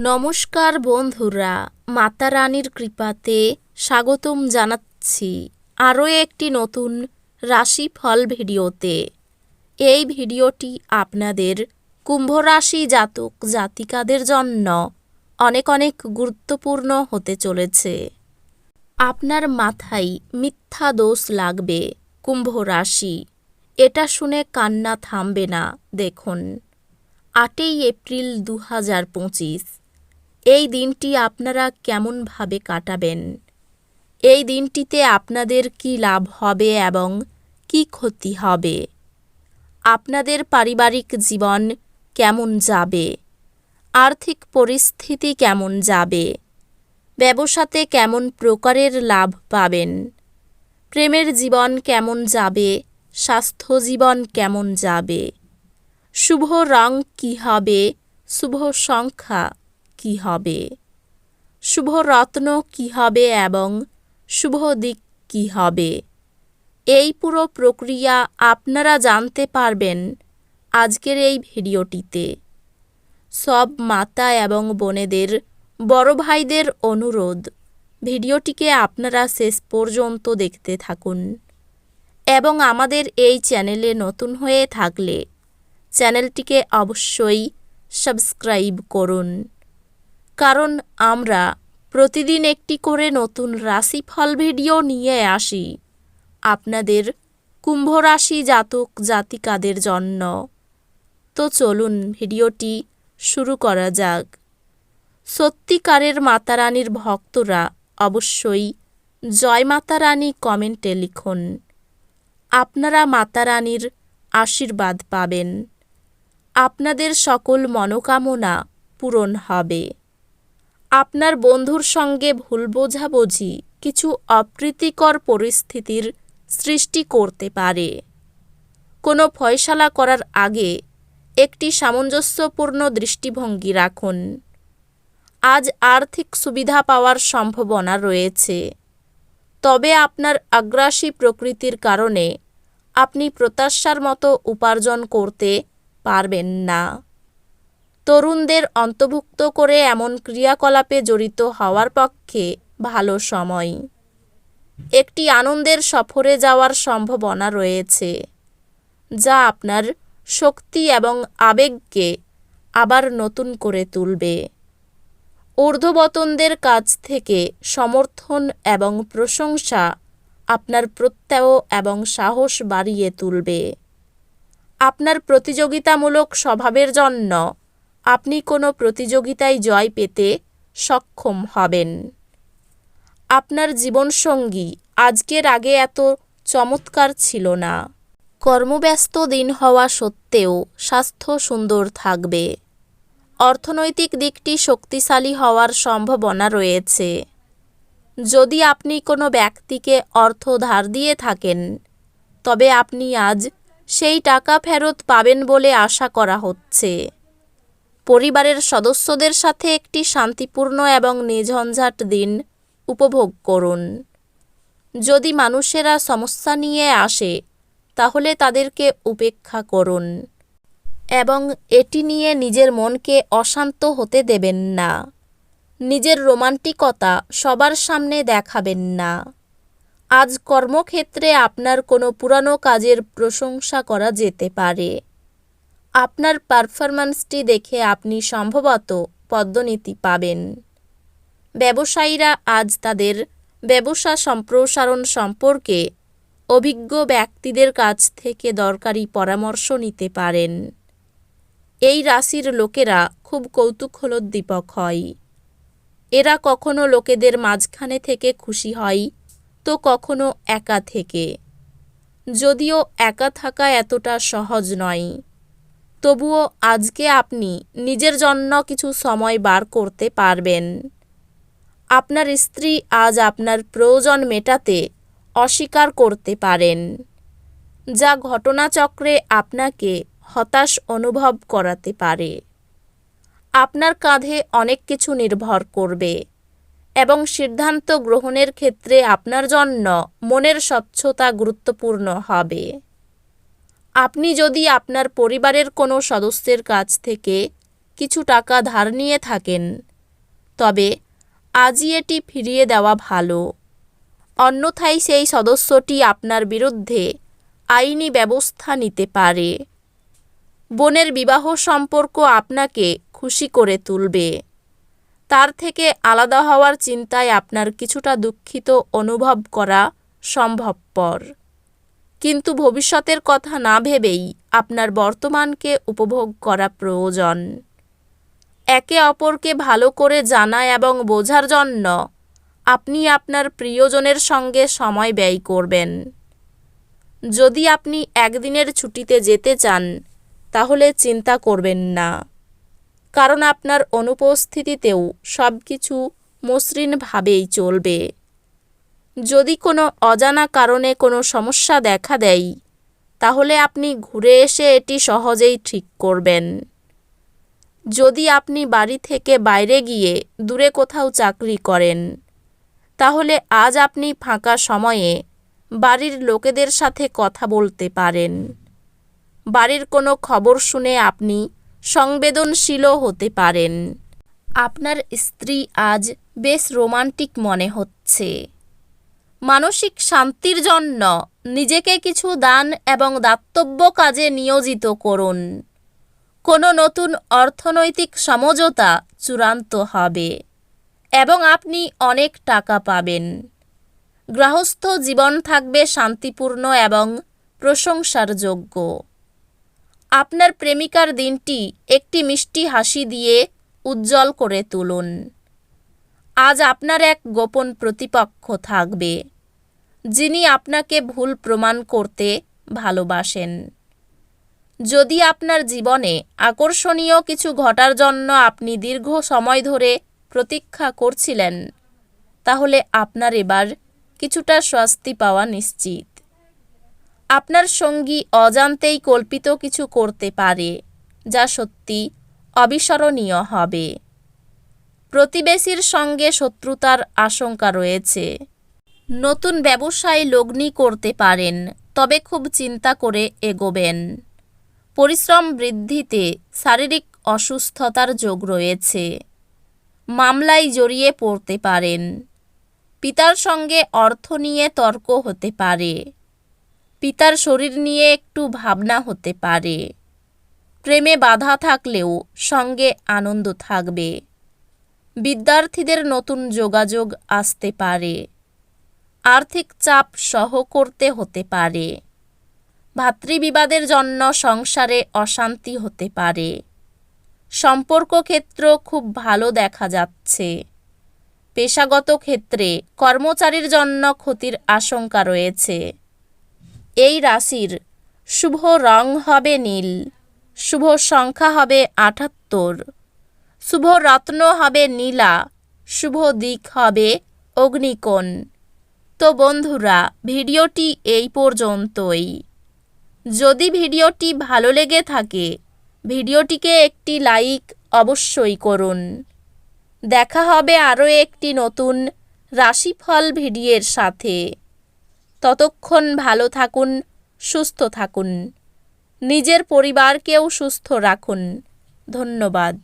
নমস্কার বন্ধুরা, মাতা রানীর কৃপাতে স্বাগতম জানাচ্ছি আরও একটি নতুন রাশিফল ভিডিওতে। এই ভিডিওটি আপনাদের কুম্ভ রাশি জাতক জাতিকাদের জন্য অনেক অনেক গুরুত্বপূর্ণ হতে চলেছে। আপনার মাথায় মিথ্যা দোষ লাগবে কুম্ভ রাশি, এটা শুনে কান্না থামবে না। দেখুন, 8ই এপ্রিল 2025 এই দিনটি আপনারা কেমনভাবে কাটাবেন, এই দিনটিতে আপনাদের কি লাভ হবে এবং কি ক্ষতি হবে, আপনাদের পারিবারিক জীবন কেমন যাবে, আর্থিক পরিস্থিতি কেমন যাবে, ব্যবসাতে কেমন প্রকারের লাভ পাবেন, প্রেমের জীবন কেমন যাবে, স্বাস্থ্য জীবন কেমন যাবে, শুভ রং কী হবে, শুভ সংখ্যা কী হবে, শুভ রত্ন কী হবে এবং শুভ দিক কী হবে, এই পুরো প্রক্রিয়া আপনারা জানতে পারবেন আজকের এই ভিডিওটিতে। সব মাতা এবং বোনেদের, বড় ভাইদের অনুরোধ, ভিডিওটিকে আপনারা শেষ পর্যন্ত দেখতে থাকুন এবং আমাদের এই চ্যানেলে নতুন হয়ে থাকলে চ্যানেলটিকে অবশ্যই সাবস্ক্রাইব করুন, কারণ আমরা প্রতিদিন একটি করে নতুন রাশিফল ভিডিও নিয়ে আসি আপনাদের কুম্ভ রাশি জাতক জাতিকাদের জন্য। তো চলুন ভিডিওটি শুরু করা যাক। সত্যিকারের মাতারানীর ভক্তরা অবশ্যই জয় মাতা রানী কমেন্টে লিখুন। আপনারা মাতারানীর আশীর্বাদ পাবেন, আপনাদের সকল মনোকামনা পূরণ হবে। আপনার বন্ধুর সঙ্গে ভুল বোঝাবুঝি কিছু অপ্রীতিকর পরিস্থিতির সৃষ্টি করতে পারে। কোনো ফয়সালা করার আগে একটি সামঞ্জস্যপূর্ণ দৃষ্টিভঙ্গি রাখুন। আজ আর্থিক সুবিধা পাওয়ার সম্ভাবনা রয়েছে, তবে আপনার আগ্রাসী প্রকৃতির কারণে আপনি প্রত্যাশার মতো উপার্জন করতে পারবেন না। তরুণদের অন্তর্ভুক্ত করে এমন ক্রিয়াকলাপে জড়িত হওয়ার পক্ষে ভালো সময়। একটি আনন্দের সফরে যাওয়ার সম্ভাবনা রয়েছে, যা আপনার শক্তি এবং আবেগকে আবার নতুন করে তুলবে। ঊর্ধ্বতনদের কাছ থেকে সমর্থন এবং প্রশংসা আপনার প্রত্যয় এবং সাহস বাড়িয়ে তুলবে। আপনার প্রতিযোগিতামূলক স্বভাবের জন্য আপনি কোনো প্রতিযোগিতায় জয় পেতে সক্ষম হবেন। আপনার জীবনসঙ্গী আজকের আগে এত চমৎকার ছিল না। কর্মব্যস্ত দিন হওয়া সত্ত্বেও স্বাস্থ্য সুন্দর থাকবে। অর্থনৈতিক দিকটি শক্তিশালী হওয়ার সম্ভাবনা রয়েছে। যদি আপনি কোনো ব্যক্তিকে অর্থ ধার দিয়ে থাকেন, তবে আপনি আজ সেই টাকা ফেরত পাবেন বলে আশা করা হচ্ছে। পরিবারের সদস্যদের সাথে একটি শান্তিপূর্ণ এবং নির্ঝঞ্ঝাট দিন উপভোগ করুন। যদি মানুষেরা সমস্যা নিয়ে আসে, তাহলে তাদেরকে উপেক্ষা করুন এবং এটি নিয়ে নিজের মনকে অশান্ত হতে দেবেন না। নিজের রোমান্টিকতা সবার সামনে দেখাবেন না। আজ কর্মক্ষেত্রে আপনার কোনো পুরানো কাজের প্রশংসা করা যেতে পারে। আপনার পারফরম্যান্সটি দেখে আপনি সম্ভবত পদোন্নতি পাবেন। ব্যবসায়ীরা আজ তাদের ব্যবসা সম্প্রসারণ সম্পর্কে অভিজ্ঞ ব্যক্তিদের কাছ থেকে দরকারি পরামর্শ নিতে পারেন। এই রাশির লোকেরা খুব কৌতূহলোদ্দীপক হয়। এরা কখনো লোকেদের মাঝখানে থেকে খুশি হয়, তো কখনো একা থেকে। যদিও একা থাকা এতটা সহজ নয়, তবুও আজকে আপনি নিজের জন্য কিছু সময় বার করতে পারবেন। আপনার স্ত্রী আজ আপনার প্রয়োজন মেটাতে অস্বীকার করতে পারেন, যা ঘটনাচক্রে আপনাকে হতাশ অনুভব করাতে পারে। আপনার কাঁধে অনেক কিছু নির্ভর করবে এবং সিদ্ধান্ত গ্রহণের ক্ষেত্রে আপনার জন্য মনের স্বচ্ছতা গুরুত্বপূর্ণ হবে। আপনি যদি আপনার পরিবারের কোনো সদস্যের কাছ থেকে কিছু টাকা ধার নিয়ে থাকেন, তবে আজই এটি ফিরিয়ে দেওয়া ভালো, অন্যথায় সেই সদস্যটি আপনার বিরুদ্ধে আইনি ব্যবস্থা নিতে পারে। বোনের বিবাহ সম্পর্ক আপনাকে খুশি করে তুলবে। তার থেকে আলাদা হওয়ার চিন্তায় আপনার কিছুটা দুঃখিত অনুভব করা সম্ভবপর, কিন্তু ভবিষ্যতের কথা না ভেবেই আপনার বর্তমানকে উপভোগ করা প্রয়োজন। একে অপরকে ভালো করে জানা এবং বোঝার জন্য আপনি আপনার প্রিয়জনের সঙ্গে সময় ব্যয় করবেন। যদি আপনি একদিনের ছুটিতে যেতে চান তাহলে চিন্তা করবেন না, কারণ আপনার অনুপস্থিতিতেও সব কিছু মসৃণভাবেই চলবে। যদি কোনো অজানা কারণে কোনো সমস্যা দেখা দেয় তাহলে আপনি ঘুরে এসে এটি সহজেই ঠিক করবেন। যদি আপনি বাড়ি থেকে বাইরে গিয়ে দূরে কোথাও চাকরি করেন তাহলে আজ আপনি ফাঁকা সময়ে বাড়ির লোকেদের সাথে কথা বলতে পারেন। বাড়ির কোনো খবর শুনে আপনি সংবেদনশীলও হতে পারেন। আপনার স্ত্রী আজ বেশ রোমান্টিক মনে হচ্ছে। মানসিক শান্তির জন্য নিজেকে কিছু দান এবং দাতব্য কাজে নিয়োজিত করুন। কোনো নতুন অর্থনৈতিক সমঝোতা চূড়ান্ত হবে এবং আপনি অনেক টাকা পাবেন। গৃহস্থ জীবন থাকবে শান্তিপূর্ণ এবং প্রশংসার যোগ্য। আপনার প্রেমিকার দিনটি একটি মিষ্টি হাসি দিয়ে উজ্জ্বল করে তুলুন। আজ আপনার এক গোপন প্রতিপক্ষ থাকবে, যিনি আপনাকে ভুল প্রমাণ করতে ভালোবাসেন। যদি আপনার জীবনে আকর্ষণীয় কিছু ঘটার জন্য আপনি দীর্ঘ সময় ধরে প্রতীক্ষা করছিলেন, তাহলে আপনার এবার কিছুটা স্বস্তি পাওয়া নিশ্চিত। আপনার সঙ্গী অজান্তেই কল্পিত কিছু করতে পারে, যা সত্যি অবিস্মরণীয় হবে। প্রতিবেশীর সঙ্গে শত্রুতার আশঙ্কা রয়েছে। নতুন ব্যবসায় লগ্নি করতে পারেন, তবে খুব চিন্তা করে এগোবেন। পরিশ্রম বৃদ্ধিতে শারীরিক অসুস্থতার যোগ রয়েছে। মামলায় জড়িয়ে পড়তে পারেন। পিতার সঙ্গে অর্থ নিয়ে তর্ক হতে পারে। পিতার শরীর নিয়ে একটু ভাবনা হতে পারে। প্রেমে বাধা থাকলেও সঙ্গে আনন্দ থাকবে। বিদ্যার্থীদের নতুন যোগাযোগ আসতে পারে। আর্থিক চাপ সহ করতে হতে পারে। ভাতৃবিবাদের জন্য সংসারে অশান্তি হতে পারে। সম্পর্ক ক্ষেত্র খুব ভালো দেখা যাচ্ছে। পেশাগত ক্ষেত্রে কর্মচারীর জন্য ক্ষতির আশঙ্কা রয়েছে। এই রাশির শুভ রং হবে নীল, শুভ সংখ্যা হবে ৭৮, শুভ রত্ন হবে নীলা, শুভ দিক হবে অগ্নিকোণ। তো বন্ধুরা, ভিডিওটি এই পর্যন্তই। যদি ভিডিওটি ভালো লেগে থাকে ভিডিওটিকে একটি লাইক অবশ্যই করুন। দেখা হবে আরও একটি নতুন রাশিফল ভিডিওর সাথে। ততক্ষণ ভালো থাকুন, সুস্থ থাকুন, নিজের পরিবারকেও সুস্থ রাখুন। ধন্যবাদ।